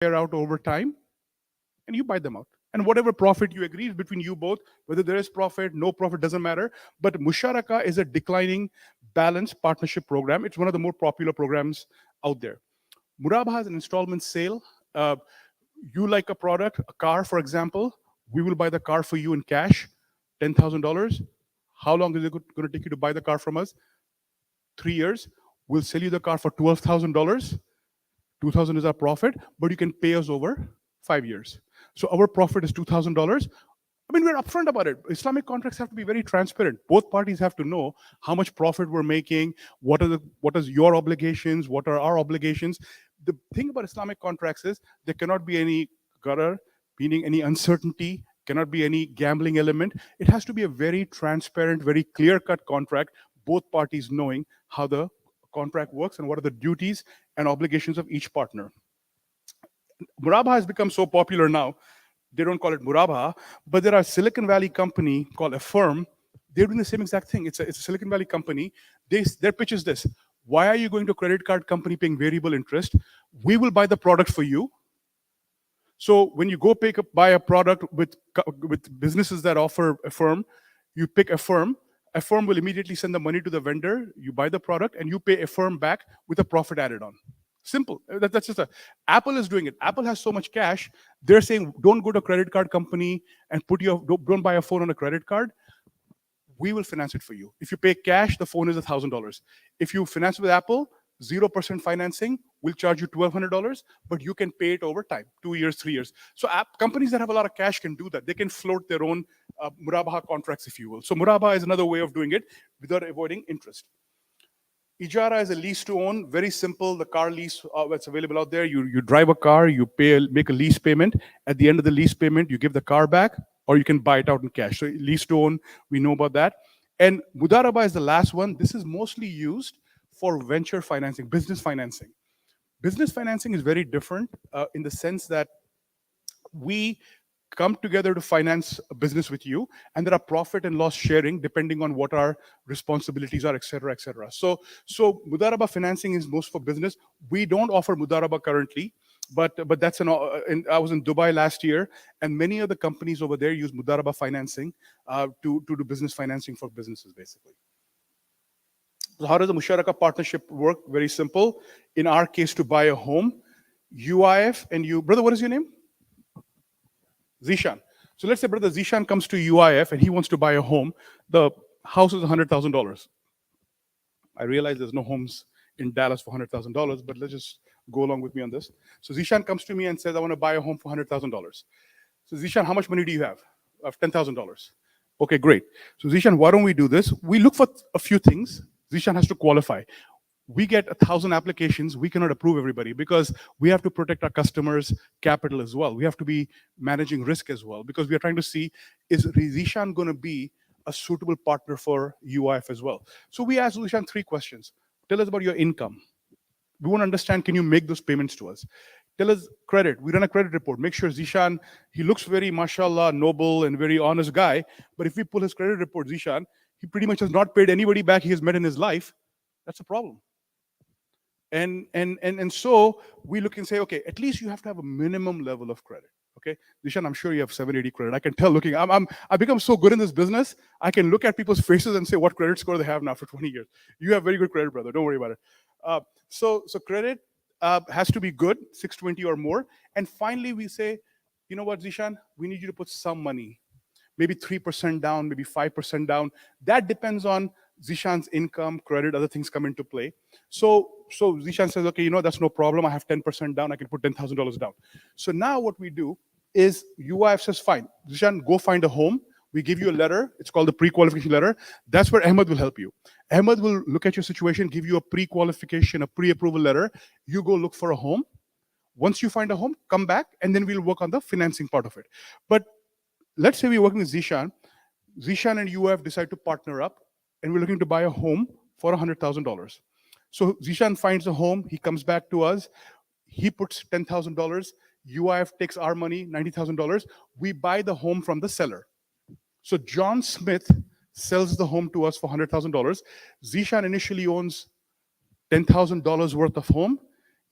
out over time, and you buy them out. And whatever profit you agree is between you both, whether there is profit, no profit, doesn't matter. But Musharaka is a declining balanced partnership program. It's one of the more popular programs out there. Murabha has an installment sale. Uh, you like a product, a car, for example, we will buy the car for you in cash, $10,000. How long is it going to take you to buy the car from us? 3 years. We'll sell you the car for $12,000. 2,000 is our profit, but you can pay us over 5 years. So our profit is $2,000. I mean, we're upfront about it. Islamic contracts have to be very transparent. Both parties have to know how much profit we're making, what is your obligations, what are our obligations. The thing about Islamic contracts is there cannot be any gharar, meaning any uncertainty, cannot be any gambling element. It has to be a very transparent, very clear-cut contract, both parties knowing how the contract works and what are the duties and obligations of each partner. Murabha has become so popular now, they don't call it Murabha, but there are a Silicon Valley company called Affirm. They're doing the same exact thing. It's a Silicon Valley company. Their pitch is this: why are you going to a credit card company paying variable interest? We will buy the product for you. So when you go buy a product with businesses that offer Affirm, you pick Affirm. Affirm will immediately send the money to the vendor. You buy the product and you pay Affirm back with a profit added on. Simple. That's just Apple is doing it. Apple has so much cash. They're saying, don't go to a credit card company and don't buy a phone on a credit card. We will finance it for you. If you pay cash, the phone is $1,000. If you finance with Apple, 0% financing, we'll charge you $1,200, but you can pay it over time, 2 years, 3 years. So companies that have a lot of cash can do that. They can float their own Murabaha contracts, if you will. So Murabaha is another way of doing it without avoiding interest. Ijara is a lease to own, very simple. The car lease that's available out there. You drive a car, you make a lease payment. At the end of the lease payment, you give the car back, or you can buy it out in cash. So lease to own, we know about that. And Mudaraba is the last one. This is mostly used for venture financing, business financing. Business financing is very different in the sense that we come together to finance a business with you, and there are profit and loss sharing depending on what our responsibilities are, et cetera, et cetera. So Mudaraba financing is most for business. We don't offer Mudaraba currently, but that's I was in Dubai last year, and many of the companies over there use Mudaraba financing to do business financing for businesses, basically. So how does the Musharaka partnership work? Very simple. In our case, to buy a home, UIF and you, brother, what is your name? Zishan. So let's say brother Zishan comes to UIF and he wants to buy a home. The house is $100,000. I realize there's no homes in Dallas for $100,000, but let's just go along with me on this. So Zishan comes to me and says, I want to buy a home for $100,000. So Zishan, how much money do you have? I have $10,000. Okay, great. So Zishan, why don't we do this? We look for a few things. Zishan has to qualify. We get 1,000 applications. We cannot approve everybody because we have to protect our customers' capital as well. We have to be managing risk as well because we are trying to see, is Zishan going to be a suitable partner for UIF as well? So we asked Zishan 3 questions. Tell us about your income. We want to understand, can you make those payments to us? Tell us credit. We run a credit report. Make sure Zishan, he looks very, mashallah, noble and very honest guy. But if we pull his credit report, Zishan, he pretty much has not paid anybody back he has met in his life. That's a problem. And so we look and say, okay, at least you have to have a minimum level of credit. Okay, Zishan, I'm sure you have 780 credit. I can tell looking. I become so good in this business. I can look at people's faces and say what credit score they have now for 20 years. You have very good credit, brother. Don't worry about it. So credit has to be good, 620 or more. And finally, we say, you know what, Zishan, we need you to put some money, maybe 3% down, maybe 5% down. That depends on Zishan's income, credit, other things come into play. So Zishan says, okay, you know, that's no problem. I have 10% down. I can put $10,000 down. So now what we do is UIF says, fine, Zishan, go find a home. We give you a letter. It's called the pre-qualification letter. That's where Ahmed will help you. Ahmed will look at your situation, give you a pre-qualification, a pre-approval letter. You go look for a home. Once you find a home, come back, and then we'll work on the financing part of it. But let's say we're working with Zishan. Zishan and UIF decide to partner up, and we're looking to buy a home for $100,000. So Zishan finds a home. He comes back to us. He puts $10,000. UIF takes our money, $90,000. We buy the home from the seller. So John Smith sells the home to us for $100,000. Zishan initially owns $10,000 worth of home.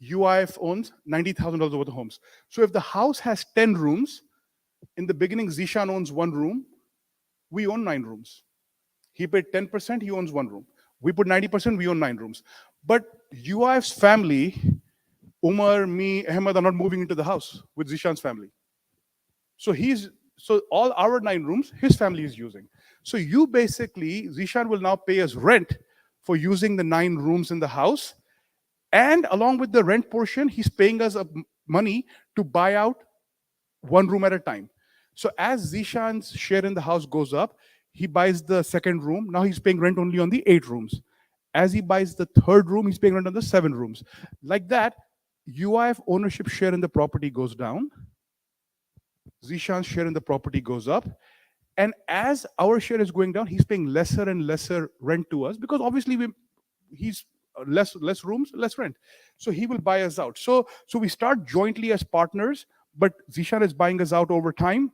UIF owns $90,000 worth of homes. So if the house has 10 rooms, in the beginning, Zishan owns one room, we own 9 rooms. He paid 10%, he owns one room. We put 90%, we own 9 rooms. But UIF's family, Umar, me, Ahmed, are not moving into the house with Zishan's family. So all our 9 rooms, his family is using. So you basically, Zishan will now pay us rent for using the 9 rooms in the house. And along with the rent portion, he's paying us money to buy out one room at a time. So as Zishan's share in the house goes up, he buys the second room. Now he's paying rent only on the 8 rooms. As he buys the third room, he's paying rent on the 7 rooms. Like that, UIF ownership share in the property goes down. Zishan's share in the property goes up. And as our share is going down, he's paying lesser and lesser rent to us because obviously he's less rooms, less rent. So he will buy us out. So we start jointly as partners, but Zishan is buying us out over time,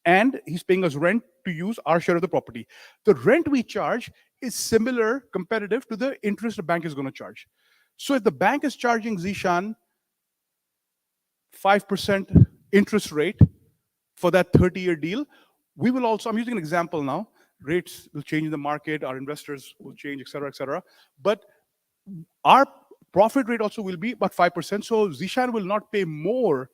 and he's paying us rent to use our share of the property. The rent we charge is similar, competitive to the interest the bank is going to charge. So if the bank is charging Zishan 5% interest rate for that 30-year deal, we will also, I'm using an example now, rates will change in the market, our investors will change, et cetera, et cetera. But our profit rate also will be about 5%. So Zishan will not pay more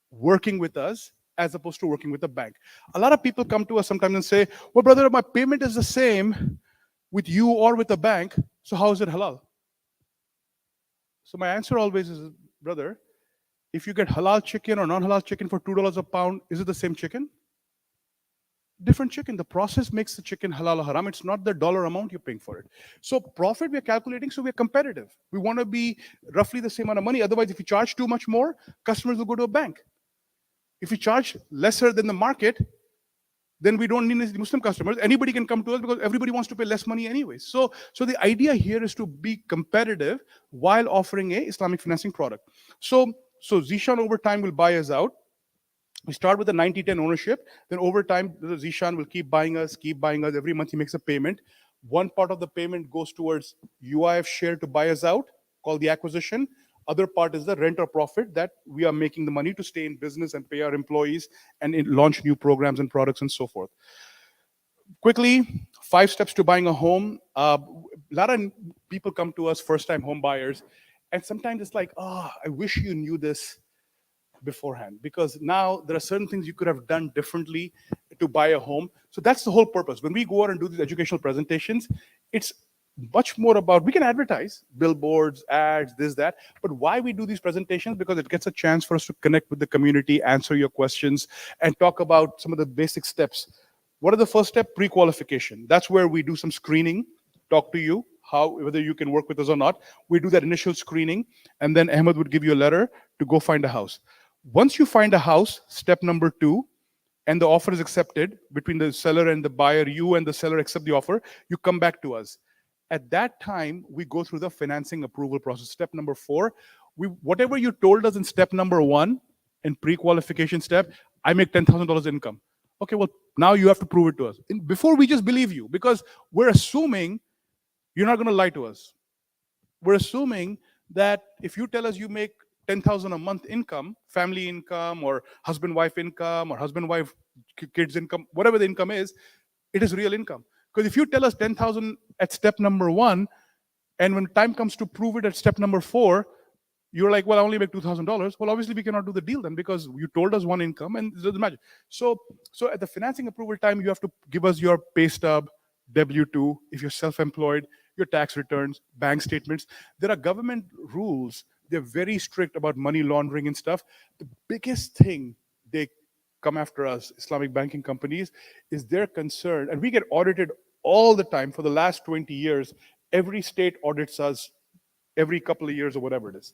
working with us as opposed to working with the bank. A lot of people come to us sometimes and say, well, brother, my payment is the same with you or with the bank, so how is it halal? So my answer always is, brother, if you get halal chicken or non-halal chicken for $2 a pound, is it the same chicken? Different chicken. The process makes the chicken halal or haram. It's not the dollar amount you're paying for it. So profit we're calculating, so we're competitive. We want to be roughly the same amount of money. Otherwise, if you charge too much more, customers will go to a bank. If we charge lesser than the market, then we don't need any Muslim customers. Anybody can come to us because everybody wants to pay less money anyway. So the idea here is to be competitive while offering a Islamic financing product. So Zishan over time will buy us out. We start with a 90-10 ownership. Then over time, the Zishan will keep buying us. Every month he makes a payment. One part of the payment goes towards UIF share to buy us out, called the acquisition. Other part is the rent or profit that we are making the money to stay in business and pay our employees and launch new programs and products and so forth. Quickly, 5 steps to buying a home. A lot of people come to us, first-time home buyers, and sometimes it's like, oh, I wish you knew this beforehand, because now there are certain things you could have done differently to buy a home. So that's the whole purpose. When we go out and do these educational presentations, it's much more about, we can advertise, billboards, ads, this, that, but why we do these presentations? Because it gets a chance for us to connect with the community, answer your questions, and talk about some of the basic steps. What are the first step? Pre-qualification. That's where we do some screening, talk to you, whether you can work with us or not. We do that initial screening, and then Ahmed would give you a letter to go find a house. Once you find a house, step number 2, and the offer is accepted between the seller and the buyer, you and the seller accept the offer, you come back to us. At that time, we go through the financing approval process. Step number 4, whatever you told us in step number 1, in pre-qualification step, I make $10,000 income. Okay, well, now you have to prove it to us. Before, we just believe you, because we're assuming you're not going to lie to us. We're assuming that if you tell us you make 10,000 a month income, family income, or husband-wife income, or husband-wife kids income, whatever the income is, it is real income. Because if you tell us 10,000 at step number 1, and when time comes to prove it at step number 4, you're like, well, I only make $2,000. Well, obviously we cannot do the deal then, because you told us one income and it doesn't matter. So at the financing approval time, you have to give us your pay stub, W-2, if you're self-employed, your tax returns, bank statements. There are government rules. They're very strict about money laundering and stuff. The biggest thing they come after us, Islamic banking companies, is their concern, and we get audited all the time for the last 20 years. Every state audits us every couple of years or whatever it is.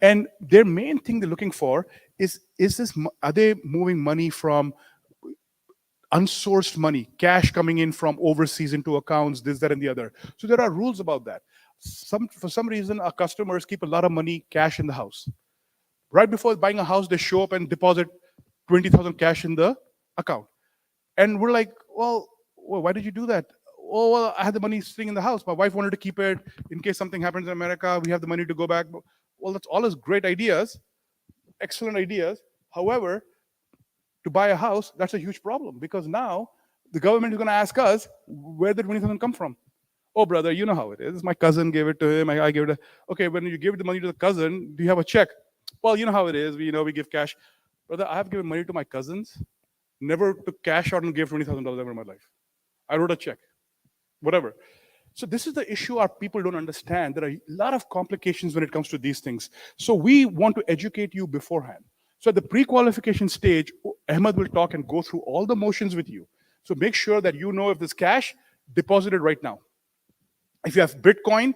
And their main thing they're looking for is are they moving money from unsourced money, cash coming in from overseas into accounts, this, that, and the other. So there are rules about that. For some reason, our customers keep a lot of money cash in the house. Right before buying a house, they show up and deposit 20,000 cash in the account. And we're like, well, why did you do that? Oh, well, I had the money sitting in the house. My wife wanted to keep it in case something happens in America. We have the money to go back. Well, that's all his great ideas, excellent ideas. However, to buy a house, that's a huge problem because now the government is going to ask us where did 20,000 come from. Oh, brother, you know how it is. My cousin gave it to him. I gave it. Okay, when you give the money to the cousin, do you have a check? Well, you know how it is. We give cash. Brother, I have given money to my cousins. Never took cash out and gave $20,000 ever in my life. I wrote a check, whatever. So this is the issue our people don't understand. There are a lot of complications when it comes to these things. So we want to educate you beforehand. So at the pre-qualification stage, Ahmed will talk and go through all the motions with you. So make sure that you know if there's cash, deposit it right now. If you have Bitcoin,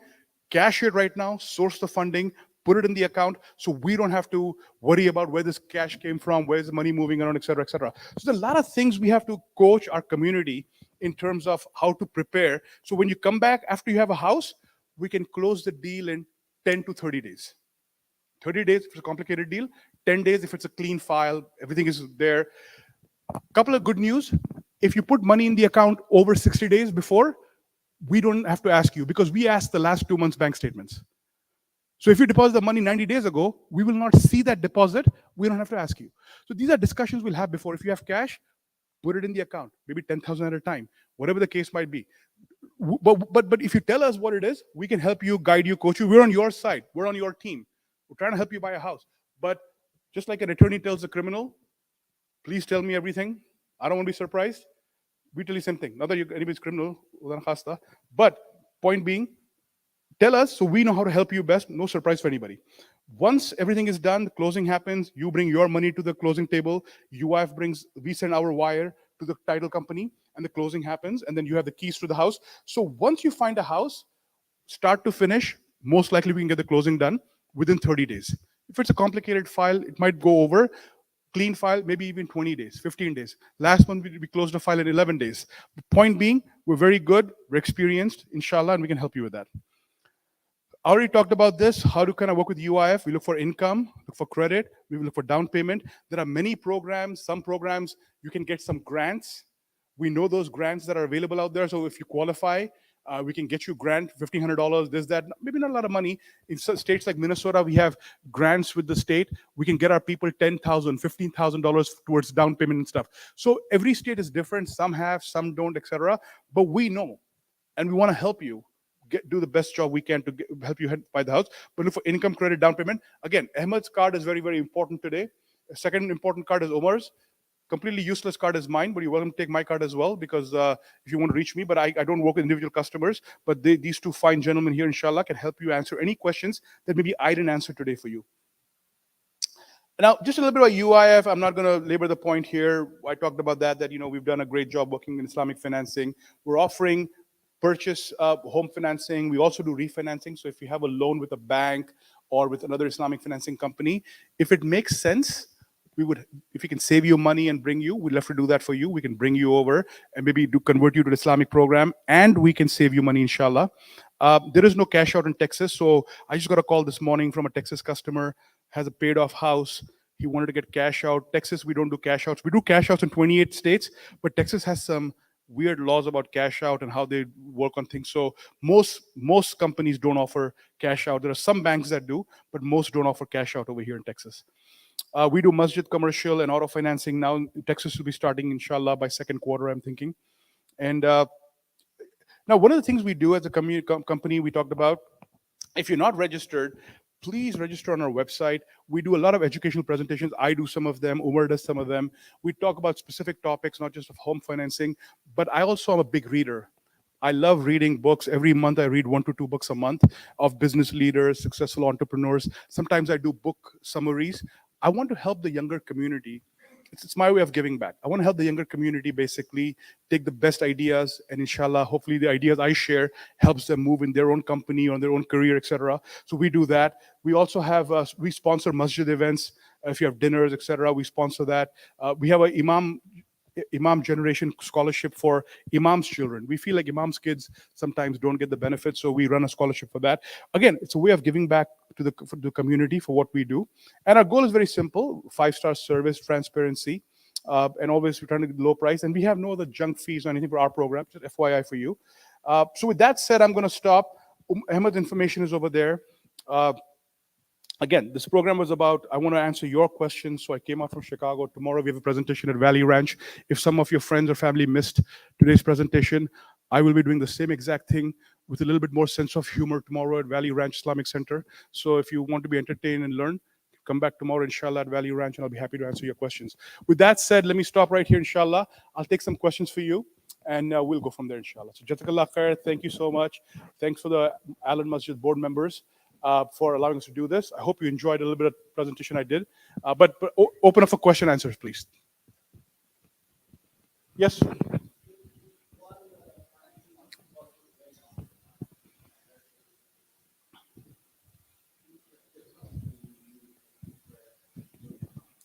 cash it right now, source the funding, put it in the account so we don't have to worry about where this cash came from, where's the money moving around, et cetera, et cetera. So there's a lot of things we have to coach our community in terms of how to prepare. So when you come back after you have a house, we can close the deal in 10 to 30 days. 30 days if it's a complicated deal, 10 days if it's a clean file, everything is there. Couple of good news, if you put money in the account over 60 days before, we don't have to ask you because we ask the last 2 months bank statements. So if you deposit the money 90 days ago, we will not see that deposit. We don't have to ask you. So these are discussions we'll have before. If you have cash, put it in the account, maybe 10,000 at a time, whatever the case might be. But if you tell us what it is, we can help you, guide you, coach you. We're on your side. We're on your team. We're trying to help you buy a house. But just like an attorney tells a criminal, please tell me everything. I don't want to be surprised. We tell you the same thing. Not that anybody's criminal, but point being, tell us so we know how to help you best. No surprise for anybody. Once everything is done, the closing happens, you bring your money to the closing table, UIF we send our wire to the title company, and the closing happens, and then you have the keys to the house. So once you find a house, start to finish, most likely we can get the closing done within 30 days. If it's a complicated file, it might go over. Clean file, maybe even 20 days, 15 days. Last month, we closed the file in 11 days. The point being, we're very good, we're experienced, inshallah, and we can help you with that. I already talked about this, how to kind of work with UIF. We look for income, look for credit, we look for down payment. There are many programs. Some programs, you can get some grants. We know those grants that are available out there. So if you qualify, we can get you grant, $1,500, this, that, maybe not a lot of money. In some states like Minnesota, we have grants with the state. We can get our people $10,000, $15,000 towards down payment and stuff. So every state is different. Some have, some don't, etc. But we know, and we want to help you do the best job we can to help you buy the house. But look for income, credit, down payment. Again, Ahmed's card is very, very important today. A second important card is Omar's. Completely useless card is mine, but you're welcome to take my card as well because if you want to reach me, but I don't work with individual customers, but these two fine gentlemen here, inshallah, can help you answer any questions that maybe I didn't answer today for you. Now, just a little bit about UIF. I'm not going to labor the point here. I talked about that we've done a great job working in Islamic financing. We're offering purchase home financing. We also do refinancing. So if you have a loan with a bank or with another Islamic financing company, if it makes sense, if we can save you money and bring you, we'd love to do that for you. We can bring you over and maybe convert you to the Islamic program, and we can save you money, inshallah. There is no cash out in Texas, so I just got a call this morning from a Texas customer, has a paid off house. He wanted to get cash out. Texas, we don't do cash outs. We do cash outs in 28 states, but Texas has some weird laws about cash out and how they work on things. So most companies don't offer cash out. There are some banks that do, but most don't offer cash out over here in Texas. We do masjid commercial and auto financing now. Texas will be starting, inshallah, by second quarter, I'm thinking. And now, one of the things we do as a company we talked about, if you're not registered, please register on our website. We do a lot of educational presentations. I do some of them. Umar does some of them. We talk about specific topics, not just of home financing, but I also am a big reader. I love reading books. Every month I read 1 to 2 books a month of business leaders, successful entrepreneurs. Sometimes I do book summaries. I want to help the younger community. It's my way of giving back. I want to help the younger community basically take the best ideas, and inshallah, hopefully the ideas I share helps them move in their own company or their own career, etc. So we do that. We also have, we sponsor masjid events. If you have dinners, etc., we sponsor that. We have a Imam generation scholarship for Imam's children. We feel like Imam's kids sometimes don't get the benefits, so we run a scholarship for that. Again, it's a way of giving back to the community for what we do. And our goal is very simple: 5-star service, transparency, and always return to the low price. And we have no other junk fees or anything for our program, just FYI for you. So with that said, I'm going to stop. Ahmed's information is over there. again, this program was about, I want to answer your questions. So I came out from Chicago. Tomorrow we have a presentation at Valley Ranch. If some of your friends or family missed today's presentation, I will be doing the same exact thing with a little bit more sense of humor tomorrow at Valley Ranch Islamic Center. So if you want to be entertained and learn, come back tomorrow, inshallah, at Valley Ranch, and I'll be happy to answer your questions. With that said, let me stop right here, inshallah. I'll take some questions for you, and we'll go from there, inshallah. So, Jazakallah khair, thank you so much. Thanks for the Allen Masjid board members for allowing us to do this. I hope you enjoyed a little bit of presentation I did. But open up for question answers, please. Yes?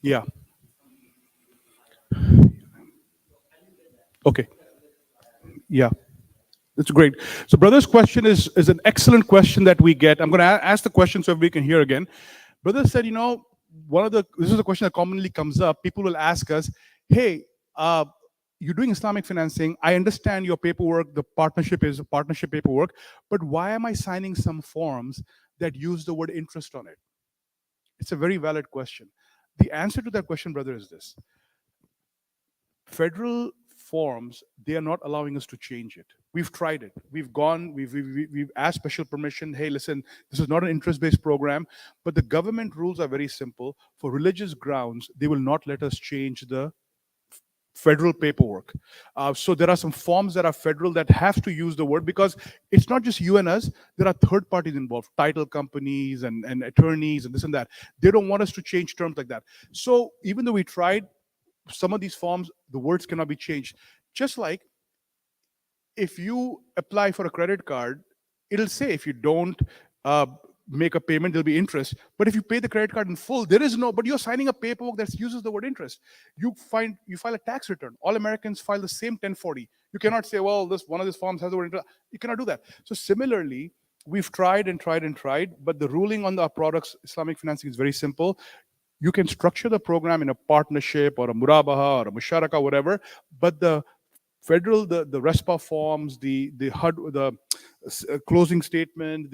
Yeah. Okay. Yeah. That's great. So, brother's question is an excellent question that we get. I'm going to ask the question so we can hear again. Brother said, this is a question that commonly comes up. People will ask us, hey, you're doing Islamic financing. I understand your paperwork, the partnership is partnership paperwork, but why am I signing some forms that use the word interest on it? It's a very valid question. The answer to that question, brother, is this. Federal forms, they are not allowing us to change it. We've tried it. We've asked special permission. Hey, listen, this is not an interest-based program, but the government rules are very simple. For religious grounds, they will not let us change the federal paperwork. So there are some forms that are federal that have to use the word, because it's not just you and us. There are third parties involved, title companies and attorneys and this and that. They don't want us to change terms like that. So even though we tried, some of these forms, the words cannot be changed. Just like if you apply for a credit card, it'll say if you don't uh, make a payment, there'll be interest. But if you pay the credit card in full, there is no. But you're signing a paperwork that uses the word interest. You file a tax return. All Americans file the same 1040. You cannot say, well, this one of these forms has the word interest. You cannot do that. So similarly, we've tried and tried and tried, but the ruling on our products, Islamic financing, is very simple. You can structure the program in a partnership or a murabaha or a musharaka, whatever, but the federal, the RESPA forms, the HUD, the closing statement,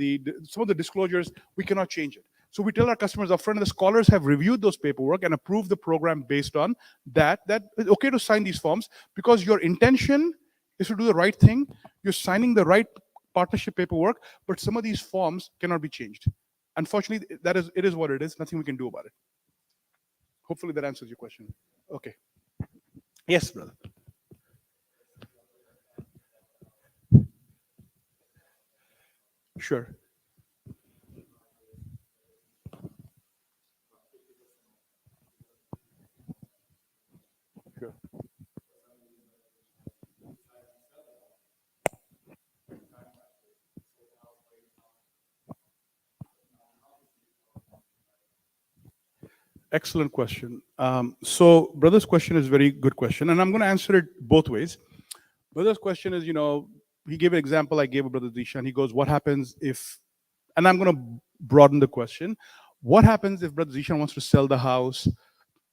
some of the disclosures, we cannot change it. So we tell our customers upfront, and the scholars have reviewed those paperwork and approved the program based on that it's okay to sign these forms, because your intention is to do the right thing. You're signing the right partnership paperwork, but some of these forms cannot be changed. Unfortunately, it is what it is. Nothing we can do about it. Hopefully that answers your question. Okay. Yes, brother. Sure. Sure. Excellent question. So, brother's question is a very good question, and I'm going to answer it both ways. Brother's question is, he gave an example. I gave a brother Zishan. He goes, "What happens if?" And I'm going to broaden the question. What happens if brother Zishan wants to sell the house?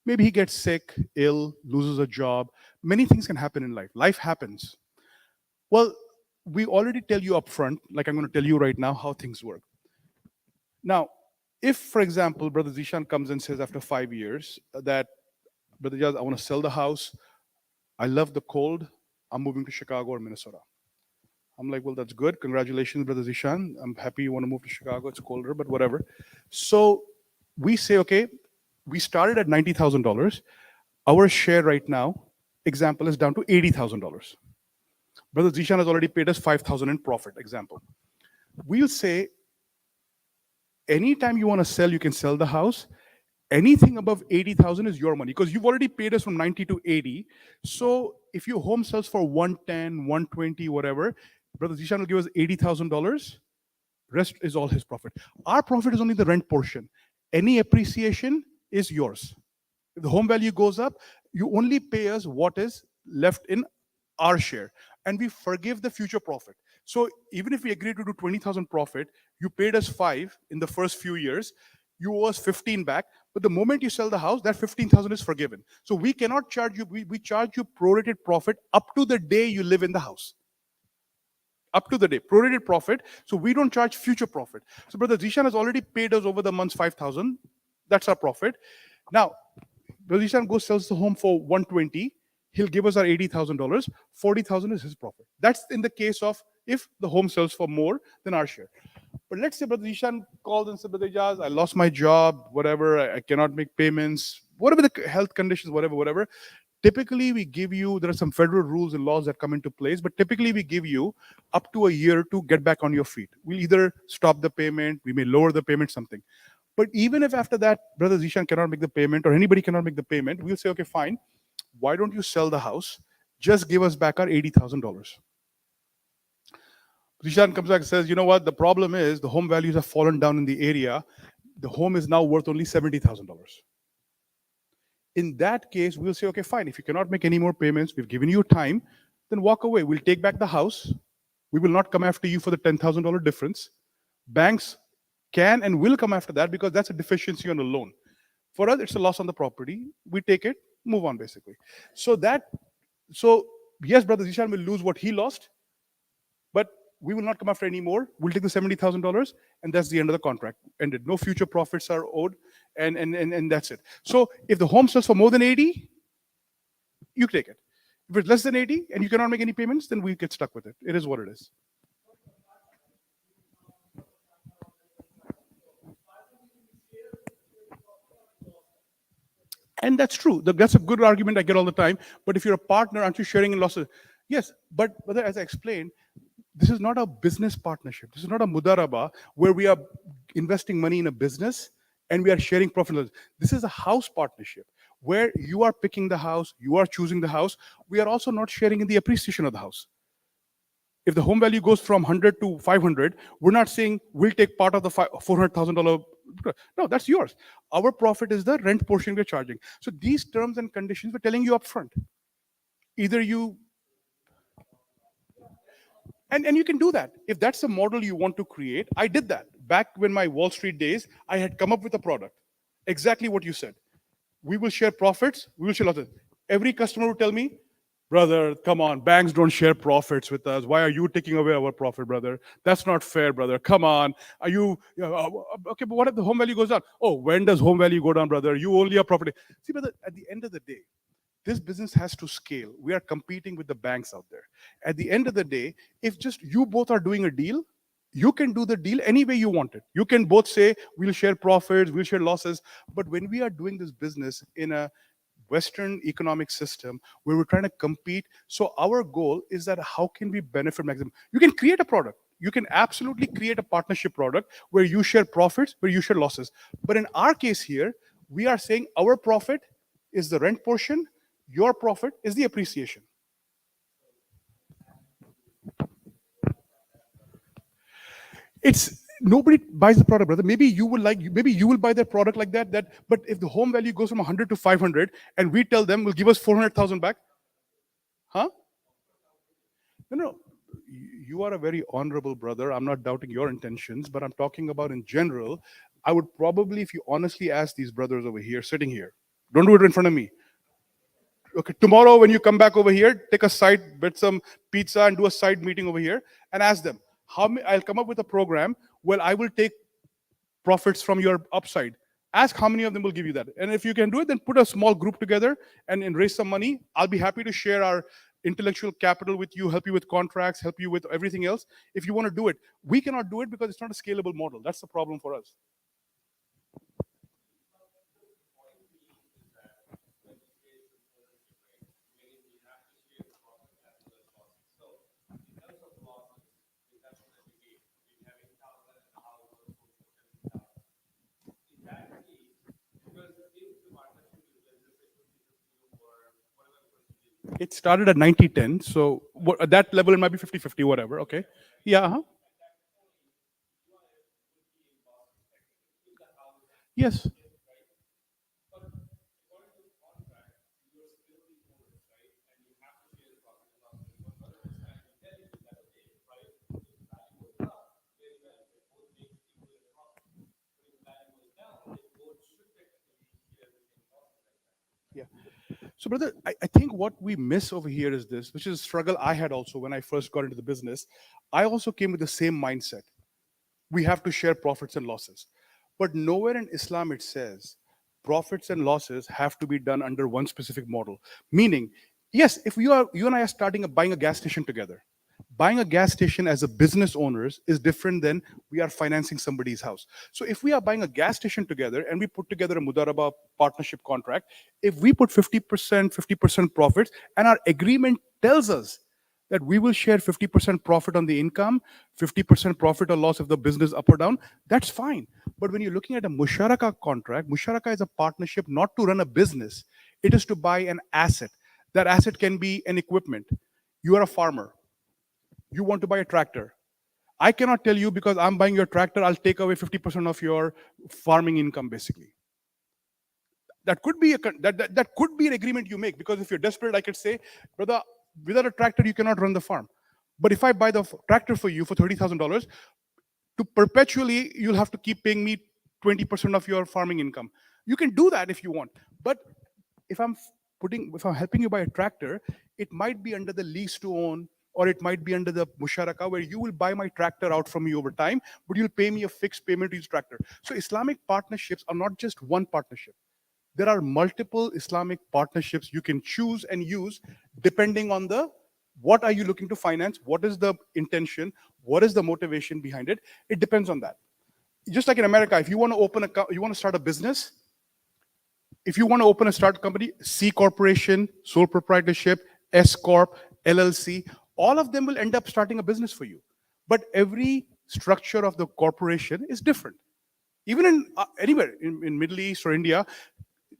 Maybe he gets sick, ill, loses a job. Many things can happen in life. Life happens. Well, we already tell you upfront, like I'm going to tell you right now, how things work. Now, if, for example, Brother Zishan comes and says after 5 years that, Brother Jaz, I want to sell the house. I love the cold. I'm moving to Chicago or Minnesota. I'm like, well, that's good. Congratulations, Brother Zishan. I'm happy you want to move to Chicago. It's colder, but whatever. So we say, okay, we started at $90,000. Our share right now, example, is down to $80,000. Brother Zishan has already paid us 5,000 in profit, example. We'll say, anytime you want to sell, you can sell the house. Anything above 80,000 is your money, because you've already paid us from 90 to 80. So if your home sells for 110, 120, whatever, Brother Zishan will give us $80,000. Rest is all his profit. Our profit is only the rent portion. Any appreciation is yours. If the home value goes up, you only pay us what is left in our share, and we forgive the future profit. So even if we agree to do 20,000 profit, you paid us 5 in the first few years, you owe us 15 back, but the moment you sell the house, that 15,000 is forgiven. So we cannot charge you, we charge you prorated profit up to the day you live in the house. up to the day, prorated profit. So we don't charge future profit. So brother Zishan has already paid us over the month's 5,000. That's our profit. Now, brother Zishan goes sells the home for 120. He'll give us our $80,000. 40,000 is his profit. That's in the case of if the home sells for more than our share. But let's say Brother Ishan called and said, Brother Ijaz, I lost my job, whatever, I cannot make payments, whatever the health conditions, whatever. Typically, we give you, there are some federal rules and laws that come into place, but typically we give you up to a year to get back on your feet. We'll either stop the payment, we may lower the payment, something. But even if after that, Brother Zishan cannot make the payment or anybody cannot make the payment, we'll say, okay, fine, why don't you sell the house? Just give us back our $80,000. Zishan comes back and says, you know what, the problem is the home values have fallen down in the area. The home is now worth only $70,000. In that case, we'll say, okay, fine, if you cannot make any more payments, we've given you time, then walk away. We'll take back the house. We will not come after you for the $10,000 difference. Banks can and will come after that because that's a deficiency on a loan. For us, it's a loss on the property. We take it, move on, basically. So yes, Brother Zishan will lose what he lost, but we will not come after any more. We'll take the $70,000, and that's the end of the contract. Ended. No future profits are owed, and that's it. So if the home sells for more than 80, you take it. If it's less than 80 and you cannot make any payments, then we get stuck with it. It is what it is. And that's true. That's a good argument I get all the time. But if you're a partner, aren't you sharing in losses? Yes, but as I explained, this is not a business partnership. This is not a mudaraba where we are investing money in a business and we are sharing profit. This is a house partnership where you are picking the house, you are choosing the house. We are also not sharing in the appreciation of the house. If the home value goes from 100 to 500, we're not saying we'll take part of the $400,000. No, that's yours. Our profit is the rent portion we're charging. So these terms and conditions we're telling you upfront. Either you and you can do that if that's the model you want to create. I did that back when my Wall Street days. I had come up with a product, exactly what you said. We will share profits, we will share losses. Every customer would tell me, brother, come on, banks don't share profits with us. Why are you taking away our profit, brother? That's not fair, brother. Come on. Are you, okay, but what if the home value goes down? Oh, when does home value go down, brother? You only have property. See, brother, at the end of the day, this business has to scale. We are competing with the banks out there. At the end of the day, if just you both are doing a deal, you can do the deal any way you want it. You can both say, we'll share profits, we'll share losses. But when we are doing this business in a Western economic system where we're trying to compete, so our goal is that how can we benefit maximum? You can create a product. You can absolutely create a partnership product where you share profits, where you share losses. But in our case here, we are saying our profit is the rent portion, your profit is the appreciation. It's nobody buys the product, brother. Maybe you will buy their product like that. But if the home value goes from 100 to 500, and we tell them, will give us 400,000 back, huh? No. You are a very honorable brother. I'm not doubting your intentions, but I'm talking about in general. I would probably, if you honestly ask these brothers over here, sitting here, don't do it in front of me. Okay, tomorrow when you come back over here, take a side, get some pizza and do a side meeting over here and ask them how many. I'll come up with a program where I will take profits from your upside. Ask how many of them will give you that. And if you can do it, then put a small group together and raise some money. I'll be happy to share our intellectual capital with you, help you with contracts, help you with everything else. If you want to do it, we cannot do it because it's not a scalable model. That's the problem for us. It started at 90-10. So at that level, it might be 50-50, whatever. Okay. Yeah. Yes. Yeah. So, brother, I think what we miss over here is this, which is a struggle I had also when I first got into the business. I also came with the same mindset. We have to share profits and losses. But nowhere in Islam it says profits and losses have to be done under one specific model. Meaning, yes, if you and I are starting buying a gas station together, buying a gas station as a business owners is different than we are financing somebody's house. So if we are buying a gas station together and we put together a mudaraba partnership contract, if we put 50% profits and our agreement tells us that we will share 50% profit on the income, 50% profit or loss if the business up or down, that's fine. But when you're looking at a musharaka contract, musharaka is a partnership not to run a business, it is to buy an asset. That asset can be an equipment. You are a farmer, you want to buy a tractor. I cannot tell you because I'm buying your tractor, I'll take away 50% of your farming income basically. That could be that could be an agreement you make, because if you're desperate, I could say, brother, without a tractor you cannot run the farm. But if I buy the tractor for you for $30,000, to perpetually you'll have to keep paying me 20% of your farming income. You can do that if you want. But if I'm helping you buy a tractor, it might be under the lease to own, or it might be under the musharaka, where you will buy my tractor out from me over time, but you'll pay me a fixed payment to use tractor. So Islamic partnerships are not just one partnership. There are multiple Islamic partnerships you can choose and use depending on the what are you looking to finance, what is the intention, what is the motivation behind it. It depends on that. Just like in America, if you want to you want to start a business, if you want to open a start company, C corporation, sole proprietorship, S corp, LLC, all of them will end up starting a business for you. But every structure of the corporation is different. Even in anywhere in Middle East or India,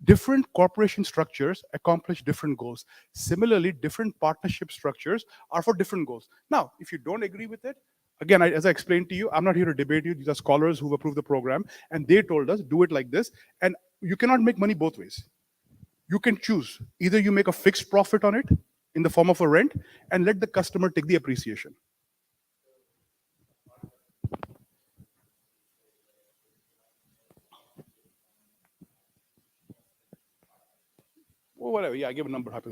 different corporation structures accomplish different goals. Similarly, different partnership structures are for different goals. Now, if you don't agree with it, again, as I explained to you, I'm not here to debate you. These are scholars who've approved the program, and they told us do it like this. And you cannot make money both ways. You can choose either you make a fixed profit on it in the form of a rent and let the customer take the appreciation. Or whatever. Yeah, I give a number. Happy.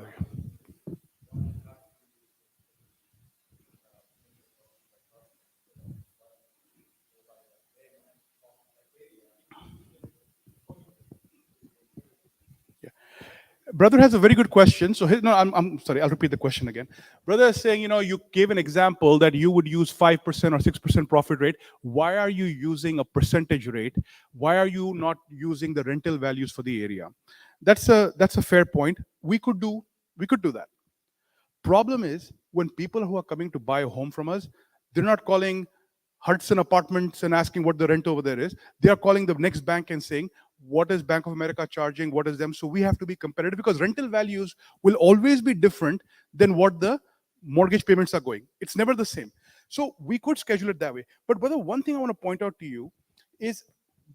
Brother has a very good question. So no, I'm sorry. I'll repeat the question again. Brother is saying, you gave an example that you would use 5% or 6% profit rate. Why are you using a percentage rate? Why are you not using the rental values for the area? That's a fair point. We could do that. Problem is when people who are coming to buy a home from us, they're not calling Hudson Apartments and asking what the rent over there is. They are calling the next bank and saying, what is Bank of America charging? What is them? So we have to be competitive because rental values will always be different than what the mortgage payments are going. It's never the same. So we could schedule it that way. But brother, one thing I want to point out to you is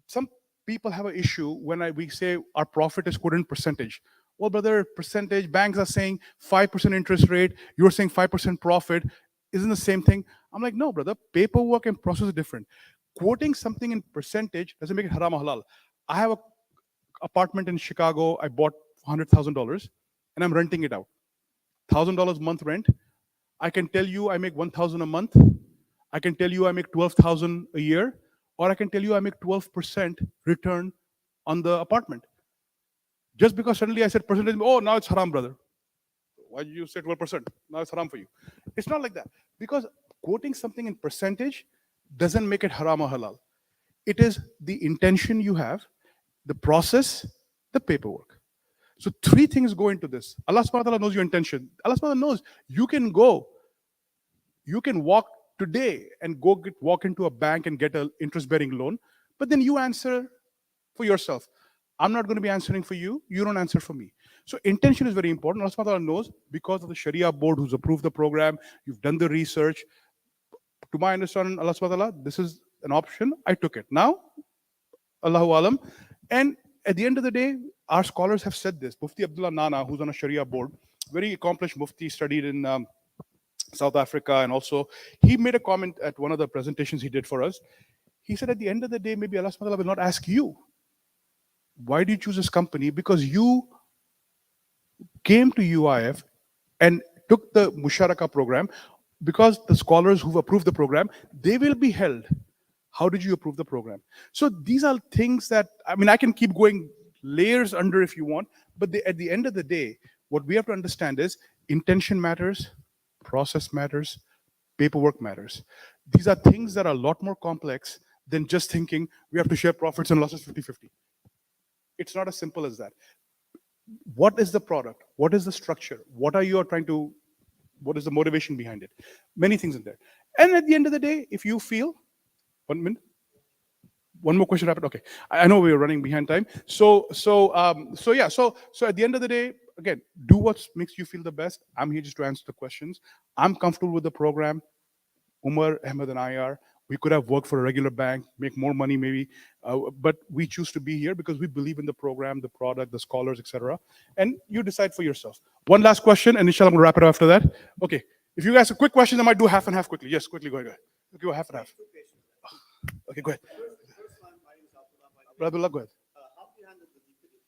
some people have an issue when we say our profit is quoted in percentage. Well, brother, percentage, banks are saying 5% interest rate, you're saying 5% profit. Isn't the same thing? I'm like, no, brother, paperwork and process is different. Quoting something in percentage doesn't make it haram or halal. I have a apartment in Chicago, I bought for $100,000 and I'm renting it out. $1,000 month rent. I can tell you I make 1,000 a month. I can tell you I make 12,000 a year, or I can tell you I make 12% return on the apartment. Just because suddenly I said percentage, oh, now it's haram, brother. Why did you say 12%? Now it's haram for you. It's not like that. Because quoting something in percentage doesn't make it haram or halal. It is the intention you have, the process, the paperwork. So three things go into this. Allah subhanahu wa ta'ala knows your intention. Allah subhanahu wa ta'ala knows you can walk today and walk into a bank and get an interest-bearing loan, but then you answer for yourself. I'm not going to be answering for you. You don't answer for me. So intention is very important. Allah subhanahu wa ta'ala knows because of the Sharia board who's approved the program, you've done the research. To my understanding, Allah subhanahu wa ta'ala, this is an option. I took it. Now, Allahu alam. And at the end of the day, our scholars have said this. Mufti Abdullah Nana, who's on a Sharia board, very accomplished Mufti, studied in South Africa, and also he made a comment at one of the presentations he did for us. He said, at the end of the day, maybe Allah subhanahu wa ta'ala will not ask you, why do you choose this company? Because you came to UIF and took the Musharaka program, because the scholars who've approved the program, they will be held. How did you approve the program? So these are things that, I mean, I can keep going layers under if you want, but at the end of the day, what we have to understand is intention matters, process matters, paperwork matters. These are things that are a lot more complex than just thinking we have to share profits and losses 50-50. It's not as simple as that. What is the product? What is the structure? What are you trying to, what is the motivation behind it? Many things in there. And at the end of the day, if you feel, 1 minute, one more question happened. Okay, I know we are running behind time. So at the end of the day, again, do what makes you feel the best. I'm here just to answer the questions. I'm comfortable with the program. Umar, Ahmed, and I are. We could have worked for a regular bank, make more money maybe, but we choose to be here because we believe in the program, the product, the scholars, etc. And you decide for yourself. One last question, and inshallah, I'm gonna wrap it up after that. Okay, if you guys have quick questions, I might do half and half quickly. Yes, quickly, go ahead. Okay, go half and half. Okay, go ahead. Abdullah, go ahead. How do you handle the liquidity?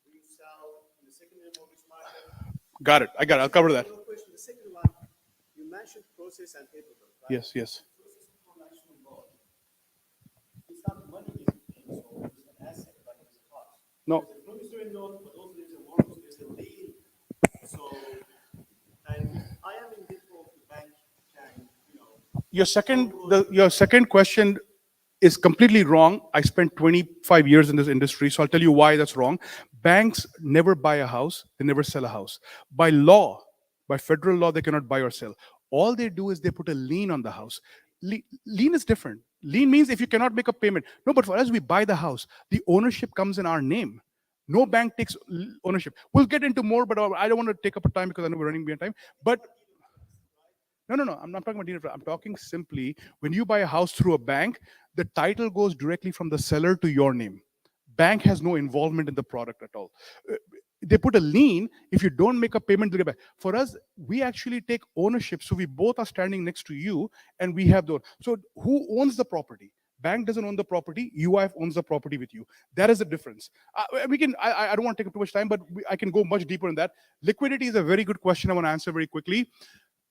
Do you sell in the secondary mortgage market? Got it. I got it. I'll cover that. No question. The second one, you mentioned process and paperwork, right? Yes, yes. Process is transactional law. It's not money is being sold, it's an asset, but it's a cost. No. There's a promissory note, but also there's a warranty, there's a lien. So, and if I am in default, the bank can, Your second question is completely wrong. I spent 25 years in this industry, so I'll tell you why that's wrong. Banks never buy a house, they never sell a house. By law, by federal law, they cannot buy or sell. All they do is they put a lien on the house. Lien is different. Lien means if you cannot make a payment. No, but for us, we buy the house. The ownership comes in our name. No bank takes ownership. We'll get into more, but I don't want to take up a time because I know we're running behind time. But no. I'm not talking about deed. I'm talking simply when you buy a house through a bank, the title goes directly from the seller to your name. Bank has no involvement in the product at all. They put a lien. If you don't make a payment, they get back. For us, we actually take ownership. So we both are standing next to you, and we have the. So who owns the property? Bank doesn't own the property. UIF owns the property with you. That is the difference. We can. I don't want to take up too much time, but I can go much deeper in that. Liquidity is a very good question. I want to answer very quickly.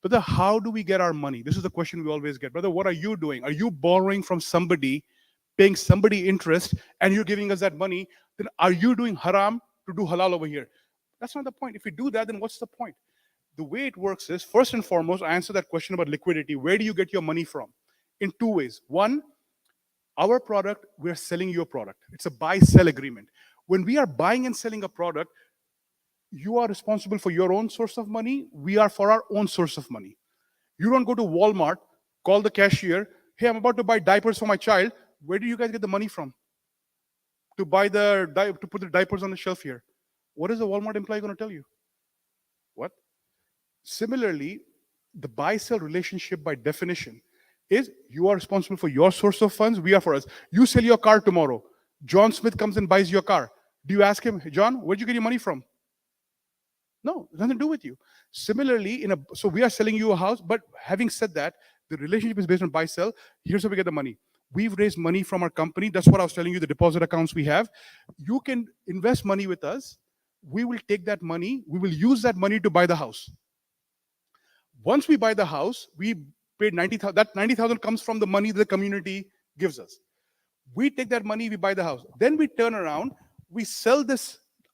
Brother, how do we get our money? This is the question we always get. Brother, what are you doing? Are you borrowing from somebody, paying somebody interest, and you're giving us that money? Then are you doing haram to do halal over here? That's not the point. If you do that, then what's the point? The way it works is, first and foremost, I answer that question about liquidity. Where do you get your money from? In two ways. One, our product, we're selling your product. It's a buy-sell agreement. When we are buying and selling a product, you are responsible for your own source of money. We are for our own source of money. You don't go to Walmart, call the cashier, hey, I'm about to buy diapers for my child. Where do you guys get the money from? To buy to put the diapers on the shelf here. What is the Walmart employee going to tell you? What? Similarly, the buy-sell relationship by definition is you are responsible for your source of funds, we are for us. You sell your car tomorrow. John Smith comes and buys your car. Do you ask him, hey, John, where'd you get your money from? No, nothing to do with you. Similarly, so we are selling you a house, but having said that, the relationship is based on buy-sell. Here's how we get the money. We've raised money from our company. That's what I was telling you, the deposit accounts we have. You can invest money with us. We will take that money. We will use that money to buy the house. Once we buy the house, we paid 90,000. That 90,000 comes from the money the community gives us. We take that money, we buy the house. Then we turn around, we sell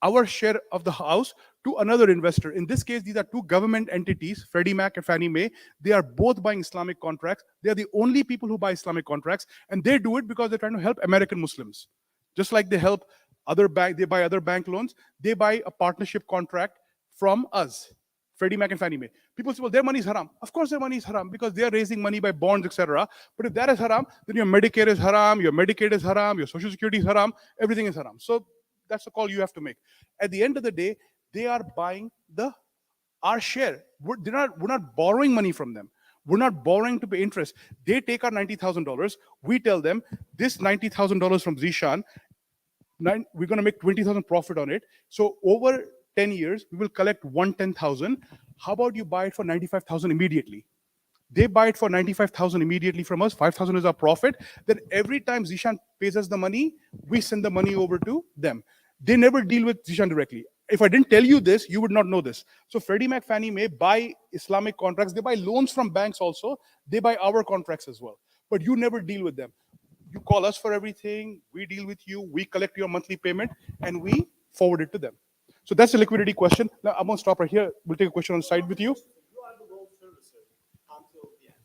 our share of the house to another investor. In this case, these are two government entities, Freddie Mac and Fannie Mae. They are both buying Islamic contracts. They are the only people who buy Islamic contracts, and they do it because they're trying to help American Muslims. Just like they help they buy other bank loans, they buy a partnership contract from us, Freddie Mac and Fannie Mae. People say, well, their money is haram. Of course their money is haram because they are raising money by bonds, etc. But if that is haram, then your Medicare is haram, your Medicaid is haram, your Social Security is haram, everything is haram. So that's the call you have to make. At the end of the day, they are buying our share. We're not borrowing money from them. We're not borrowing to pay interest. They take our $90,000. We tell them this $90,000 from Zishan, we're going to make 20,000 profit on it. So over 10 years, we will collect 110,000. How about you buy it for 95,000 immediately? They buy it for 95,000 immediately from us. 5,000 is our profit. Then every time Zishan pays us the money, we send the money over to them. They never deal with Zishan directly. If I didn't tell you this, you would not know this. So Freddie Mac, Fannie Mae buy Islamic contracts. They buy loans from banks also. They buy our contracts as well. But you never deal with them. You call us for everything. We deal with you. We collect your monthly payment and we forward it to them. So that's the liquidity question. Now I'm gonna stop right here. We'll take a question on the side with you. You are the loan servicer until the end.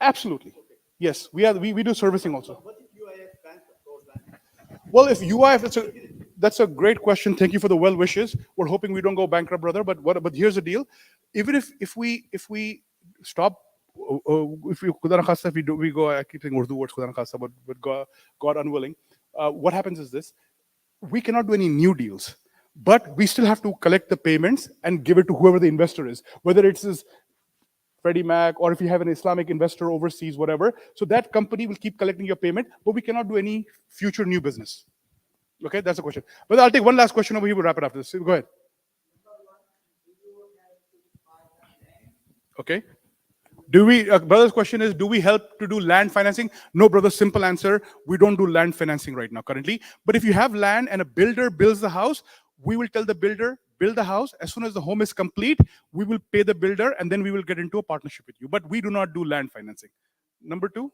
Absolutely. Yes, we are. We do servicing also. What if UIF bankrupt, goes bankrupt? Well, if UIF, that's a great question. Thank you for the well wishes. We're hoping we don't go bankrupt, brother. But here's the deal: even if we stop, if we Khuda na khasta, if we do we go, I keep saying Urdu words Khuda na khasta, but God unwilling, what happens is this: we cannot do any new deals, but we still have to collect the payments and give it to whoever the investor is, whether it's his Freddie Mac, or if you have an Islamic investor overseas, whatever. So that company will keep collecting your payment, but we cannot do any future new business. Okay, that's the question. But I'll take one last question over here. We'll wrap it after this. Go ahead. Okay. Do we, brother's question is, do we help to do land financing? No, brother, simple answer. We don't do land financing right now currently. But if you have land and a builder builds the house, we will tell the builder, build the house. As soon as the home is complete, we will pay the builder and then we will get into a partnership with you. But we do not do land financing. Number two,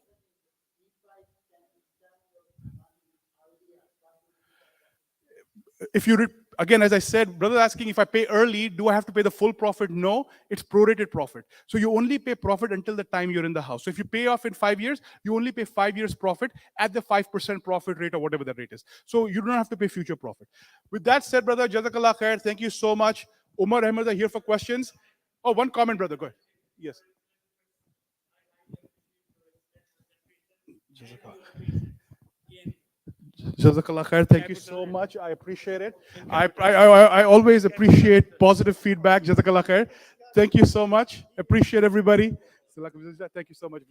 if you again, as I said, brother asking if I pay early, do I have to pay the full profit? No, it's prorated profit. So you only pay profit until the time you're in the house. So if you pay off in 5 years, you only pay 5 years profit at the 5% profit rate or whatever the rate is. So you don't have to pay future profit. With that said, brother, Jazakallah khair. Thank you so much. Umar Ahmed are here for questions. Oh, one comment, brother. Go ahead. Yes. Jazakallah khair. Thank you so much. I appreciate it. I always appreciate positive feedback. Jazakallah khair. Thank you so much. Appreciate everybody. Thank you so much.